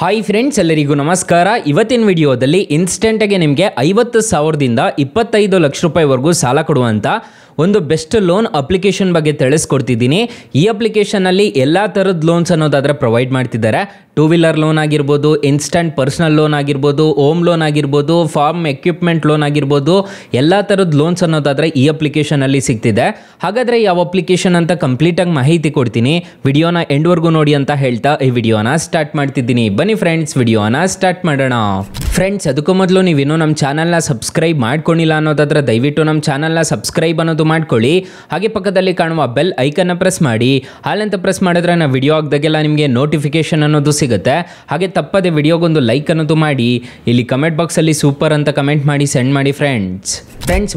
Hi friends, ಎಲ್ಲರಿಗೂ ನಮಸ್ಕಾರ. ಇವತ್ತಿನ ವಿಡಿಯೋದಲ್ಲಿ ಇನ್ಸ್ಟೆಂಟಾಗಿ ನಿಮಗೆ 50,000ದಿಂದ 25 ಲಕ್ಷ ರೂಪಾಯಿವರೆಗೂ ಸಾಲ ಕೊಡುವಂಥ ಒಂದು ಬೆಸ್ಟ್ ಲೋನ್ ಅಪ್ಲಿಕೇಶನ್ ಬಗ್ಗೆ ತಿಳಿಸ್ಕೊಡ್ತಿದ್ದೀನಿ. ಈ ಅಪ್ಲಿಕೇಶನಲ್ಲಿ ಎಲ್ಲ ಥರದ ಲೋನ್ಸ್ ಅನ್ನೋದಾದರೆ ಪ್ರೊವೈಡ್ ಮಾಡ್ತಿದ್ದಾರೆ. 2 ವೀಲರ್ ಲೋನ್ ಆಗಿರ್ಬೋದು, ಇನ್ಸ್ಟಂಟ್ ಪರ್ಸನಲ್ ಲೋನ್ ಆಗಿರ್ಬೋದು, ಹೋಮ್ ಲೋನ್ ಆಗಿರ್ಬೋದು, ಫಾರ್ಮ್ ಎಕ್ವಿಪ್ಮೆಂಟ್ ಲೋನ್ ಆಗಿರ್ಬೋದು, ಎಲ್ಲ ಥರದ ಲೋನ್ಸ್ ಅನ್ನೋದಾದರೆ ಈ ಅಪ್ಲಿಕೇಶನಲ್ಲಿ ಸಿಗ್ತಿದೆ. ಹಾಗಾದರೆ ಯಾವ ಅಪ್ಲಿಕೇಶನ್ ಅಂತ ಕಂಪ್ಲೀಟಾಗಿ ಮಾಹಿತಿ ಕೊಡ್ತೀನಿ. ವಿಡಿಯೋನ ಎಂಡ್ವರೆಗೂ ನೋಡಿ ಅಂತ ಹೇಳ್ತಾ ಈ ವಿಡಿಯೋನ ಸ್ಟಾರ್ಟ್ ಮಾಡ್ತಿದ್ದೀನಿ. ಬನ್ನಿ ಫ್ರೆಂಡ್ಸ್, ವಿಡಿಯೋನ ಸ್ಟಾರ್ಟ್ ಮಾಡೋಣ. ಫ್ರೆಂಡ್ಸ್, ಅದಕ್ಕೂ ಮೊದಲು ನೀವಿನ್ನೂ ನಮ್ಮ ಚಾನಲ್ನ ಸಬ್ಸ್ಕ್ರೈಬ್ ಮಾಡ್ಕೊಂಡಿಲ್ಲ ಅನ್ನೋದಾದ್ರೆ ದಯವಿಟ್ಟು ನಮ್ಮ ಚಾನಲ್ನ ಸಬ್ಸ್ಕ್ರೈಬ್ ಅನ್ನೋದು ಮಾಡ್ಕೊಳ್ಳಿ. ಹಾಗೆ ಪಕ್ಕದಲ್ಲಿ ಕಾಣುವ ಬೆಲ್ ಐಕನ್ನ ಪ್ರೆಸ್ ಮಾಡಿ. ಹಾಲಂತ ಪ್ರೆಸ್ ಮಾಡಿದ್ರೆ ನಾವು ವಿಡಿಯೋ ಹಾಕಿದಾಗೆಲ್ಲ ನಿಮಗೆ ನೋಟಿಫಿಕೇಶನ್ ಅನ್ನೋದು ಸಿಗುತ್ತೆ. ಹಾಗೆ ತಪ್ಪದೆ ವಿಡಿಯೋಗೊಂದು ಲೈಕ್ ಅನ್ನೋದು ಮಾಡಿ. ಇಲ್ಲಿ ಕಮೆಂಟ್ ಬಾಕ್ಸಲ್ಲಿ ಸೂಪರ್ ಅಂತ ಕಮೆಂಟ್ ಮಾಡಿ ಸೆಂಡ್ ಮಾಡಿ ಫ್ರೆಂಡ್ಸ್.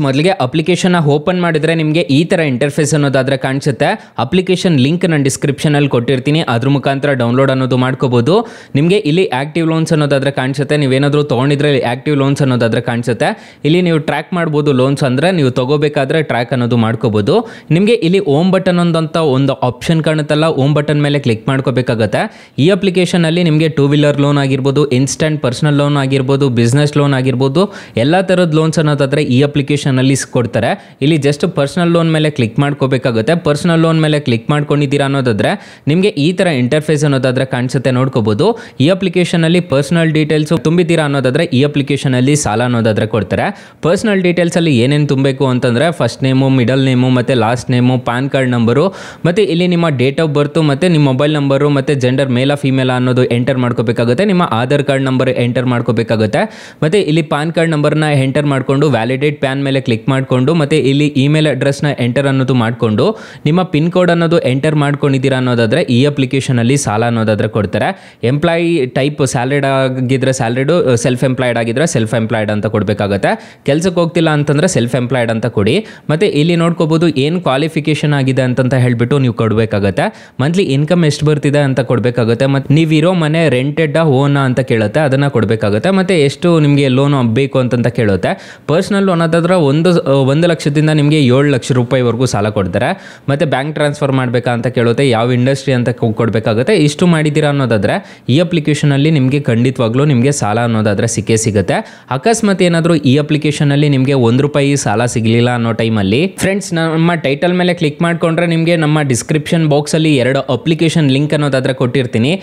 ಮೊದಲಿಗೆ ಅಪ್ಲಿಕೇಶನ್ನ ಓಪನ್ ಮಾಡಿದ್ರೆ ನಿಮಗೆ ಈ ಥರ ಇಂಟರ್ಫೇಸ್ ಅನ್ನೋದಾದರೆ ಕಾಣಿಸುತ್ತೆ. ಅಪ್ಲಿಕೇಶನ್ ಲಿಂಕ್ ನಾನು ಡಿಸ್ಕ್ರಿಪ್ಷನಲ್ಲಿ ಕೊಟ್ಟಿರ್ತೀನಿ, ಅದ್ರ ಮುಖಾಂತರ ಡೌನ್ಲೋಡ್ ಅನ್ನೋದು ಮಾಡ್ಕೋಬೋದು. ನಿಮಗೆ ಇಲ್ಲಿ ಆಕ್ಟಿವ್ ಲೋನ್ಸ್ ಅನ್ನೋದಾದರೆ ಕಾಣಿಸುತ್ತೆ. ನೀವೇನಾದರೂ ತೊಗೊಂಡಿದ್ರೆ ಆಕ್ಟಿವ್ ಲೋನ್ಸ್ ಅನ್ನೋದಾದರೆ ಕಾಣಿಸುತ್ತೆ. ಇಲ್ಲಿ ನೀವು ಟ್ರ್ಯಾಕ್ ಮಾಡ್ಬೋದು. ಲೋನ್ಸ್ ಅಂದರೆ ನೀವು ತೊಗೋಬೇಕಾದ್ರೆ ಟ್ರ್ಯಾಕ್ ಅನ್ನೋದು ಮಾಡ್ಕೋಬೋದು. ನಿಮಗೆ ಇಲ್ಲಿ ಓಮ್ ಬಟನ್ ಅಂತ ಒಂದು ಆಪ್ಷನ್ ಕಾಣುತ್ತಲ್ಲ, ಓಮ್ ಬಟನ್ ಮೇಲೆ ಕ್ಲಿಕ್ ಮಾಡ್ಕೋಬೇಕಾಗತ್ತೆ. ಈ ಅಪ್ಲಿಕೇಶನಲ್ಲಿ ನಿಮಗೆ 2 ವೀಲರ್ ಲೋನ್ ಆಗಿರ್ಬೋದು, ಇನ್ಸ್ಟಂಟ್ ಪರ್ಸನಲ್ ಲೋನ್ ಆಗಿರ್ಬೋದು, ಬಿಸ್ನೆಸ್ ಲೋನ್ ಆಗಿರ್ಬೋದು, ಎಲ್ಲ ಥರದ ಲೋನ್ಸ್ ಅನ್ನೋದಾದರೆ ಈ ಅಪ್ಲಿಕೇಶನಲ್ಲಿ ಕೊಡ್ತಾರೆ. ಇಲ್ಲಿ ಜಸ್ಟ್ ಪರ್ಸನಲ್ ಲೋನ್ ಮೇಲೆ ಕ್ಲಿಕ್ ಮಾಡ್ಕೋಬೇಕಾಗುತ್ತೆ. ಪರ್ಸನಲ್ ಲೋನ್ ಮೇಲೆ ಕ್ಲಿಕ್ ಮಾಡ್ಕೊಂಡಿದ್ದೀರಾ ಅನ್ನೋದಾದರೆ ನಿಮಗೆ ಈ ಥರ ಇಂಟರ್ಫೇಸ್ ಅನ್ನೋದಾದರೆ ಕಾಣಿಸುತ್ತೆ, ನೋಡ್ಕೋಬೋದು. ಈ ಅಪ್ಲಿಕೇಶನಲ್ಲಿ ಪರ್ಸನಲ್ ಡೀಟೇಲ್ಸ್ ತುಂಬಿದ್ದೀರಾ ಅನ್ನೋದಾದರೆ ಈ ಅಪ್ಲಿಕೇಶನಲ್ಲಿ ಸಾಲ ಅನ್ನೋದಾದರೆ ಕೊಡ್ತಾರೆ. ಪರ್ಸನಲ್ ಡೀಟೇಲ್ಸಲ್ಲಿ ಏನೇನು ತುಂಬಬೇಕು ಅಂತಂದರೆ ಫಸ್ಟ್ ನೇಮು, ಮಿಡಲ್ ನೇಮು ಮತ್ತು last name, PAN card number, ಮತ್ತು ಇಲ್ಲಿ ನಿಮ್ಮ ಡೇಟ್ ಆಫ್ ಬರ್ತು ಮತ್ತು ನಿಮ್ಮ ಮೊಬೈಲ್ ನಂಬರು ಮತ್ತು ಜೆಂಡರ್ ಮೇಲ ಫೀಮೇಲ ಅನ್ನೋದು ಎಂಟರ್ ಮಾಡ್ಕೋಬೇಕಾಗುತ್ತೆ. ನಿಮ್ಮ ಆಧಾರ್ ಕಾರ್ಡ್ ನಂಬರ್ ಎಂಟರ್ ಮಾಡ್ಕೋಬೇಕಾಗುತ್ತೆ. ಮತ್ತು ಇಲ್ಲಿ ಪಾನ್ ಕಾರ್ಡ್ ನಂಬರ್ನ ಎಂಟರ್ ಮಾಡಿಕೊಂಡು ವ್ಯಾಲಿಡೇಟ್ ಪ್ಯಾನ್ ಮೇಲೆ ಕ್ಲಿಕ್ ಮಾಡಿಕೊಂಡು ಮತ್ತು ಇಲ್ಲಿ ಇಮೇಲ್ ಅಡ್ರೆಸ್ನ ಎಂಟರ್ ಅನ್ನೋದು ಮಾಡಿಕೊಂಡು ನಿಮ್ಮ ಪಿನ್ ಕೋಡ್ ಅನ್ನೋದು ಎಂಟರ್ ಮಾಡ್ಕೊಂಡಿದ್ದೀರಾ ಅನ್ನೋದಾದರೆ ಈ ಅಪ್ಲಿಕೇಶನಲ್ಲಿ ಸಾಲ ಅನ್ನೋದಾದರೆ ಕೊಡ್ತಾರೆ. ಎಂಪ್ಲಾಯಿ ಟೈಪ್ ಸ್ಯಾಲರಿಡ್ ಆಗಿದ್ರೆ ಸ್ಯಾಲರಿಡು, ಸೆಲ್ಫ್ ಎಂಪ್ಲಾಯ್ಡ್ ಆಗಿದ್ರೆ ಸೆಲ್ಫ್ ಎಂಪ್ಲಾಯ್ಡ್ ಅಂತ ಕೊಡಬೇಕಾಗುತ್ತೆ. ಕೆಲಸಕ್ಕೆ ಹೋಗ್ತಿಲ್ಲ ಅಂತಂದರೆ ಸೆಲ್ಫ್ ಎಂಪ್ಲಾಯ್ಡ್ ಅಂತ ಕೊಡಿ. ಮತ್ತು ಇಲ್ಲಿ ನೋಡ್ಕೋಬೋದು ಏನು ಕ್ವಾಲಿಫಿಕೇಷನ್ ಆಗಿದೆ ಅಂತಂತ ಹೇಳಿಬಿಟ್ಟು ನೀವು ಕೊಡಬೇಕಾಗತ್ತೆ. ಮಂತ್ಲಿ ಇನ್ಕಮ್ ಎಷ್ಟು ಬರ್ತಿದೆ ಅಂತ ಕೊಡಬೇಕಾಗುತ್ತೆ. ಮತ್ತು ನೀವಿರೋ ಮನೆ ರೆಂಟೆಡ್ ಓನಾ ಅಂತ ಕೇಳುತ್ತೆ, ಅದನ್ನು ಕೊಡಬೇಕಾಗುತ್ತೆ. ಮತ್ತು ಎಷ್ಟು ನಿಮಗೆ ಲೋನ್ ಬೇಕು ಅಂತಂತ ಕೇಳುತ್ತೆ. ಪರ್ಸನಲ್ ಲೋನ್ ಅದಾದ್ರೆ 1 ಲಕ್ಷದಿಂದ ನಿಮಗೆ 7 ಲಕ್ಷ ರೂಪಾಯಿವರೆಗೂ ಸಾಲ ಕೊಡ್ತಾರೆ. ಮತ್ತು ಬ್ಯಾಂಕ್ ಟ್ರಾನ್ಸ್ಫರ್ ಮಾಡಬೇಕಾ ಅಂತ ಕೇಳುತ್ತೆ, ಯಾವ ಇಂಡಸ್ಟ್ರಿ ಅಂತ ಕೊಡಬೇಕಾಗುತ್ತೆ. ಇಷ್ಟು ಮಾಡಿದ್ದೀರಾ ಅನ್ನೋದಾದರೆ ಈ ಅಪ್ಲಿಕೇಶನಲ್ಲಿ ನಿಮಗೆ ಖಂಡಿತವಾಗ್ಲೂ ನಿಮಗೆ ಸಾಲ ಅನ್ನೋದಾದರೆ ಸಿಗುತ್ತೆ. ಅಕಸ್ಮಾತ್ ಏನಾದರೂ ಈ ಅಪ್ಲಿಕೇಶನಲ್ಲಿ ನಿಮಗೆ 1 ರೂಪಾಯಿ ಸಾಲ ಸಿಗಲಿಲ್ಲ ಅನ್ನೋ ಟೈಮಲ್ಲಿ ಫ್ರೆಂಡ್ಸ್, ನಮ್ಮ ಟೈಟಲ್ ಮೇಲೆ ಕ್ಲಿಕ್ ಮಾಡಿಕೊಂಡ್ರೆ ನಿಮಗೆ ನಮ್ಮ ಡಿಸ್ಕ್ರಿಪ್ಷನ್ ಬಾಕ್ಸಲ್ಲಿ 2 ಅಪ್ಲಿಕೇಶನ್ ಲಿಂಕ್ ಅನ್ನೋದಾದರೆ ಕೊಟ್ಟಿರ್ತೀನಿ.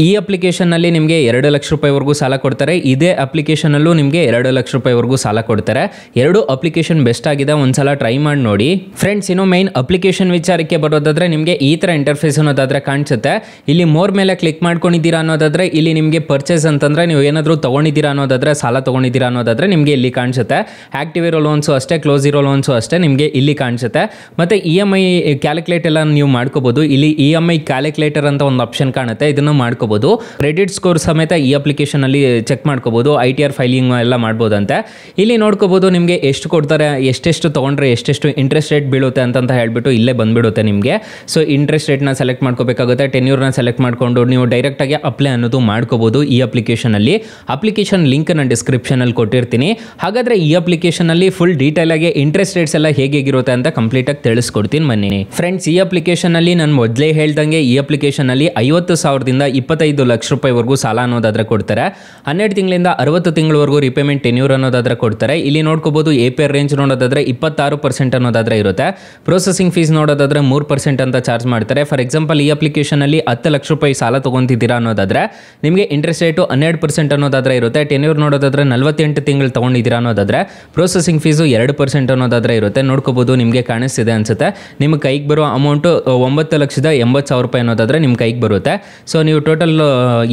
ಈ ಅಪ್ಲಿಕೇಶನ್ನಲ್ಲಿ ನಿಮಗೆ 2 ಲಕ್ಷ ರೂಪಾಯಿವರೆಗೂ ಸಾಲ ಕೊಡ್ತಾರೆ. ಇದೇ ಅಪ್ಲಿಕೇಶನಲ್ಲೂ ನಿಮಗೆ 2 ಲಕ್ಷ ರೂಪಾಯಿವರೆಗೂ ಸಾಲ ಕೊಡ್ತಾರೆ. 2 ಅಪ್ಲಿಕೇಶನ್ ಬೆಸ್ಟ್ ಆಗಿದೆ, ಒಂದ್ಸಲ ಟ್ರೈ ಮಾಡಿ ನೋಡಿ ಫ್ರೆಂಡ್ಸ್. ಇನ್ನು ಮೈನ್ ಅಪ್ಲಿಕೇಶನ್ ವಿಚಾರಕ್ಕೆ ಬರೋದಾದ್ರೆ ನಿಮಗೆ ಈ ಥರ ಇಂಟರ್ಫೇಸ್ ಅನ್ನೋದಾದರೆ ಕಾಣಿಸುತ್ತೆ. ಇಲ್ಲಿ ಮೋರ್ ಮೇಲೆ ಕ್ಲಿಕ್ ಮಾಡ್ಕೊಂಡಿದ್ದೀರಾ ಅನ್ನೋದಾದರೆ ಇಲ್ಲಿ ನಿಮಗೆ ಪರ್ಚೇಸ್ ಅಂತಂದರೆ ನೀವು ಏನಾದರೂ ತೊಗೊಂಡಿದ್ದೀರಾ ಅನ್ನೋದಾದರೆ, ಸಾಲ ತೊಗೊಂಡಿದ್ದೀರಾ ಅನ್ನೋದಾದರೆ ನಿಮಗೆ ಇಲ್ಲಿ ಕಾಣಿಸುತ್ತೆ. ಆಕ್ಟಿವ್ ಇರೋ ಲೋನ್ಸು ಅಷ್ಟೇ, ಕ್ಲೋಸ್ ಇರೋ ಲೋನ್ಸು ಅಷ್ಟೇ ನಿಮಗೆ ಇಲ್ಲಿ ಕಾಣಿಸುತ್ತೆ. ಮತ್ತು EMI ಕ್ಯಾಲ್ಕುಲೇಟ್ ಎಲ್ಲ ನೀವು ಮಾಡ್ಕೋಬೋದು. ಇಲ್ಲಿ EMI ಕ್ಯಾಲ್ಕುಲೇಟರ್ ಅಂತ ಒಂದು ಆಪ್ಷನ್ ಕಾಣುತ್ತೆ, ಇದನ್ನು ಮಾಡ್ಕೋಬೋದು. ಕ್ರೆಡಿಟ್ ಸ್ಕೋರ್ ಸಮೇತ ಈ ಅಪ್ಲಿಕೇಶನಲ್ಲಿ ಚೆಕ್ ಮಾಡ್ಕೋಬೋದು. ITR ಫೈಲಿಂಗ್ ಎಲ್ಲ ಮಾಡ್ಬೋದಂತೆ. ಇಲ್ಲಿ ನೋಡ್ಕೋಬೋದು ನಿಮಗೆ ಎಷ್ಟು ಕೊಡ್ತಾರೆ, ಎಷ್ಟೆಷ್ಟು ತೊಗೊಂಡ್ರೆ ಎಷ್ಟೆಷ್ಟು ಇಂಟ್ರೆಸ್ಟ್ ರೇಟ್ ಬೀಳುತ್ತೆ ಅಂತ ಹೇಳ್ಬಿಟ್ಟು ಇಲ್ಲೇ ಬಂದುಬಿಡುತ್ತೆ ನಿಮಗೆ. ಸೊ ಇಂಟ್ರೆಸ್ಟ್ ರೇಟ್ನ ಸೆಲೆಕ್ಟ್ ಮಾಡ್ಕೋಬೇಕಾಗುತ್ತೆ. ಟೆನ್ಯೂರ್ನ ಸೆಲೆಕ್ಟ್ ಮಾಡಿಕೊಂಡು ನೀವು ಡೈರೆಕ್ಟಾಗಿ ಅಪ್ಲೈ ಅನ್ನೋದು ಮಾಡ್ಕೋಬೋದು ಈ ಅಪ್ಲಿಕೇಶನಲ್ಲಿ. ಅಪ್ಲಿಕೇಶನ್ ಲಿಂಕ್ ನಾನು ಡಿಸ್ಕ್ರಿಪ್ಷನಲ್ಲಿ ಕೊಟ್ಟಿರ್ತೀನಿ. ಹಾಗಾದರೆ ಈ ಅಪ್ಲಿಕೇಶನಲ್ಲಿ ಫುಲ್ ಡೀಟೇಲಾಗಿ ಇಂಟ್ರೆಸ್ಟ್ ರೇಟ್ಸ್ ಎಲ್ಲ ಹೇಗಿರುತ್ತೆ ಅಂತ ಕಂಪ್ಲೀಟಾಗಿ ತಿಳಿಸ್ಕೊಡ್ತೀನಿ ಬನ್ನಿ ಫ್ರೆಂಡ್ಸ್. ಈ ಅಪ್ಲಿಕೇಶನಲ್ಲಿ ನಾನು ಮೊದಲೇ ಹೇಳ್ದಂಗೆ ಈ ಅಪ್ಲಿಕೇಶನಲ್ಲಿ 50,000ದಿಂದ 25 ಲಕ್ಷ ರೂಪಾಯಿವರೆಗೂ ಸಾಲ ಅನ್ನೋದಾದರೆ ಕೊಡ್ತಾರೆ. 12 ತಿಂಗಳಿಂದ 60 ತಿಂಗಳವರೆಗೂ ರಿಪೇಮೆಂಟ್ ಟೆನ್ಯೂರ್ ಅನ್ನೋದಾದರೆ ಕೊಡ್ತಾರೆ. ಇಲ್ಲಿ ನೋಡ್ಕೋಬೋದು APR ರೇಂಜ್ ನೋಡೋದಾದರೆ 26% ಅನ್ನೋದಾದರೆ ಇರುತ್ತೆ. ಪ್ರೊಸೆಸಿಂಗ್ ಫೀಸ್ ನೋಡೋದಾದರೆ 3% ಅಂತ ಚಾರ್ಜ್ ಮಾಡ್ತಾರೆ. ಫಾರ್ ಎಕ್ಸಾಂಪಲ್ ಈ ಅಪ್ಲಿಕೇಶನಲ್ಲಿ 10 ಲಕ್ಷ ರೂಪಾಯಿ ಸಾಲ ತೊಗೊತಿದ್ದೀರಾ ಅನ್ನೋದಾದರೆ ನಿಮಗೆ ಇಂಟ್ರೆಸ್ಟ್ ರೇಟು 12% ಅನ್ನೋದಾದರೆ ಇರುತ್ತೆ. ಟೆನ್ಯೂರ್ ನೋಡೋದಾದರೆ 48 ತಿಂಗಳು ತೊಗೊಂಡಿದ್ದೀರಾ ಅನ್ನೋದಾದರೆ ಪ್ರೊಸೆಸಿಂಗ್ ಫೀಸು 2% ಅನ್ನೋದಾದರೆ ಇರುತ್ತೆ. ನೋಡ್ಕೋಬೋದು, ನಿಮಗೆ ಕಾಣಿಸ್ತಿದೆ ಅನ್ಸುತ್ತೆ. ನಿಮ್ಮ ಕೈಗೆ ಬರೋ ಅಮೌಂಟು 9,80,000 ರೂಪಾಯಿ ಅನ್ನೋದಾದರೆ ನಿಮ್ಮ ಕೈಗೆ ಬರುತ್ತೆ. ಸೊ ನೀವು ಟೋಟಲ್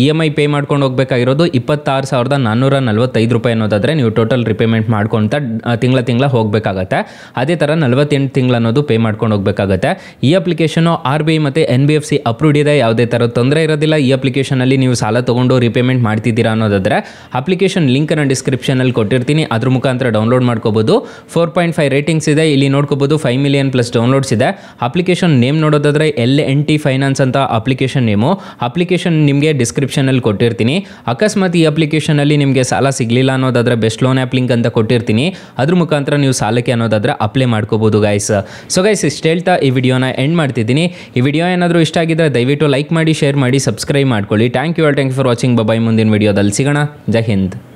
EMI ಪೇ ಮಾಡ್ಕೊಂಡು ಹೋಗಬೇಕಾಗಿರೋದು 26,445 ರೂಪಾಯಿ ಅನ್ನೋದಾದರೆ ನೀವು ಟೋಟಲ್ ರಿಪೇಮೆಂಟ್ ಮಾಡ್ಕೊತ ತಿಂಗಳ ಹೋಗಬೇಕಾಗತ್ತೆ. ಅದೇ ಥರ 48 ತಿಂಗಳು ಅನ್ನೋದು ಪೇ ಮಾಡ್ಕೊಂಡು ಹೋಗಬೇಕಾಗತ್ತೆ. ಈ ಅಪ್ಲಿಕೇಶನು RBI ಮತ್ತು NBFC ಅಪ್ರೂವ್ಡ್ ಇದೆ. ಯಾವುದೇ ಥರ ತೊಂದರೆ ಇರೋದಿಲ್ಲ. ಈ ಅಪ್ಲಿಕೇಶನಲ್ಲಿ ನೀವು ಸಾಲ ತೊಗೊಂಡು ರಿಪೇಮೆಂಟ್ ಮಾಡ್ತಿದ್ದೀರಾ ಅನ್ನೋದಾದರೆ ಅಪ್ಲಿಕೇಶನ್ ಲಿಂಕ್ ನಾನು ಡಿಸ್ಕ್ರಿಪ್ಷನಲ್ಲಿ ಕೊಟ್ಟಿರ್ತೀನಿ, ಅದ್ರ ಮುಖಾಂತರ ಡೌನ್ಲೋಡ್ ಮಾಡ್ಕೋಬೋದು. 4.5 ರೇಟಿಂಗ್ಸ್ ಇದೆ. ಇಲ್ಲಿ ನೋಡ್ಕೋಬೋದು 5 ಮಿಲಿಯನ್ ಪ್ಲಸ್ ಡೌನ್ಲೋಡ್ಸ್ ಇದೆ. ಅಪ್ಲಿಕೇಶನ್ ನೇಮ್ ನೋಡೋದಾದರೆ LNT ಫೈನಾನ್ಸ್ ಅಂತ ಅಪ್ಲಿಕೇಶನ್ ನೇಮು. ಅಪ್ಲಿಕೇಶನ್ ನಿಮಗೆ ಡಿಸ್ಕ್ರಿಪ್ಷನಲ್ಲಿ ಕೊಟ್ಟಿರ್ತೀನಿ. ಅಕಸ್ಮಾತ್ ಈ ಅಪ್ಲಿಕೇಶನಲ್ಲಿ ನಿಮಗೆ ಸಾಲ ಸಿಗಲಿಲ್ಲ ಅನ್ನೋದಾದರೆ ಬೆಸ್ಟ್ ಲೋನ್ ಆ್ಯಪ್ ಲಿಂಕ್ ಅಂತ ಕೊಟ್ಟಿರ್ತೀನಿ. ಅದ್ರ ಮುಖಾಂತರ ನೀವು ಸಾಲಕ್ಕೆ ಅನ್ನೋದಾದರೆ ಅಪ್ಲೈ ಮಾಡ್ಕೋಬೋದು ಗೈಸ್. ಸೊ ಗೈಸ್ ಇಷ್ಟು ಹೇಳ್ತಾ ಈ ವಿಡಿಯೋನ ಎಂಡ್ ಮಾಡ್ತಿದ್ದೀನಿ. ಈ ವಿಡಿಯೋ ಏನಾದರೂ ಇಷ್ಟ ಆಗಿದ್ರೆ ದಯವಿಟ್ಟು ಲೈಕ್ ಮಾಡಿ, ಶೇರ್ ಮಾಡಿ, ಸಬ್ಸ್ಕ್ರೈಬ್ ಮಾಡ್ಕೊಳ್ಳಿ. Thank you for watching. Bye. ಮುಂದಿನ ವಿಡಿಯೋದಲ್ಲಿ ಸಿಗೋಣ. ಜೈ ಹಿಂದ್.